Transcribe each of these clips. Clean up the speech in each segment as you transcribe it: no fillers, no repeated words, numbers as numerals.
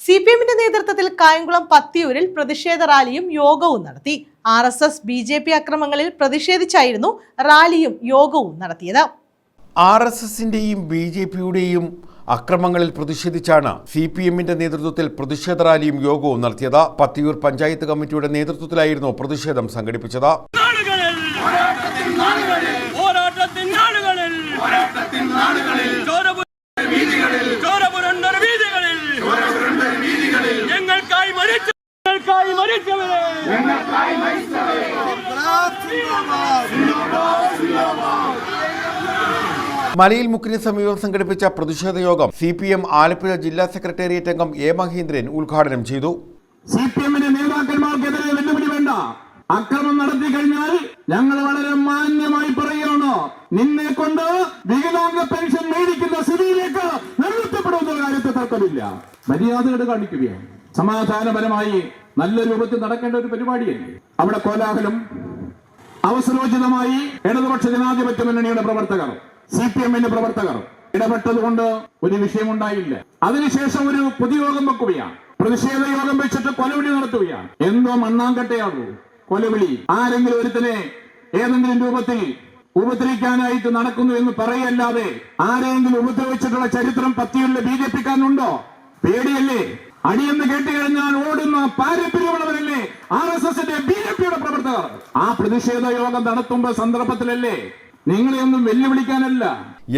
CPM-ന്റെ നേതൃത്വത്തിൽ കായംകുളം പത്തിയൂരിൽ പ്രതിഷേധ റാലിയും യോഗവും നടത്തി. RSS BJP അക്രമങ്ങളിൽ പ്രതിഷേധിച്ചായിരുന്നു റാലിയും യോഗവും നടത്തിയത്. RSS-ന്റെയും BJP-യുടെയും അക്രമങ്ങളിൽ പ്രതിഷേധിച്ചാണ് CPM-ന്റെ നേതൃത്വത്തിൽ പ്രതിഷേധ റാലിയും യോഗവും നടത്തിയത്. പത്തിയൂർ പഞ്ചായത്ത് കമ്മിറ്റിയുടെ നേതൃത്വത്തിലായിരുന്നു പ്രതിഷേധം സംഘടിപ്പിച്ചത്. മലയിൽ മുക്കിന് സമീപം സംഘടിപ്പിച്ച പ്രതിഷേധ യോഗം CPM ആലപ്പുഴ ജില്ലാ സെക്രട്ടേറിയറ്റ് അംഗം A. മഹേന്ദ്രൻ ഉദ്ഘാടനം ചെയ്തു. CPM-ന്റെ നേതാക്കന്മാർക്കെതിരെ വെല്ലുവിളി വേണ്ട. അക്രമം നടത്തി കഴിഞ്ഞാൽ ഞങ്ങൾ വളരെ മാന്യമായി പറയുകയാണ്, നിന്നെ കൊണ്ട് വികലാംഗ പെൻഷൻ മേടിക്കുന്ന സ്ഥിതിയിലേക്ക് നിർത്തപ്പെടുന്ന കാര്യത്തെ തർക്കമില്ല. മര്യാദയോടെ കാണിക്കുകയാണ്. സമാധാനപരമായി നല്ല രൂപത്തിൽ നടക്കേണ്ട ഒരു പരിപാടിയല്ലേ. അവിടെ കോലാഹലം അവസരോചിതമായി ഇടതുപക്ഷ ജനാധിപത്യ മുന്നണിയുടെ പ്രവർത്തകർ, CPM-ന്റെ പ്രവർത്തകർ ഇടപെട്ടതുകൊണ്ട് ഒരു വിഷയമുണ്ടായില്ല. അതിനുശേഷം ഒരു പൊതുയോഗം വെക്കുകയാണ്. പ്രതിഷേധ യോഗം വെച്ചിട്ട് കൊലവിളി നടത്തുകയാണ്. എന്തോ മണ്ണാങ്കട്ടയാകൂ കൊലവിളി. ആരെങ്കിലും ഒരുത്തനെ ഏതെങ്കിലും രൂപത്തിൽ ഉപദ്രവിക്കാനായിട്ട് നടക്കുന്നു എന്ന് പറയല്ലാതെ ആരെങ്കിലും ഉപദ്രവിച്ചിട്ടുള്ള ചരിത്രം പത്തിയൂരിലെ BJP-ക്കാരനുണ്ടോ? പേടിയല്ലേ? അടിയെന്ന് കേട്ടുകഴിഞ്ഞാൽ ഓടുന്ന പാരമ്പര്യമുള്ളവരല്ലേ RSS-ന്റെ BJP-യുടെ പ്രവർത്തകർ. ആ പ്രതിഷേധ യോഗം നടത്തുമ്പോൾ സന്ദർഭത്തിലല്ലേ, നിങ്ങളെയൊന്നും വെല്ലുവിളിക്കാനല്ല.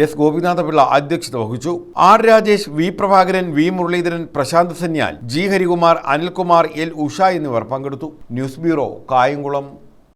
S. ഗോപിനാഥപിള്ള അധ്യക്ഷത വഹിച്ചു. R. Rajesh, V. Prabhakaran, V. Muraleedharan, Prashant Sanyal, G. Harikumar, Anilkumar, L. Usha എന്നിവർ പങ്കെടുത്തു. News bureau, Kayamkulam.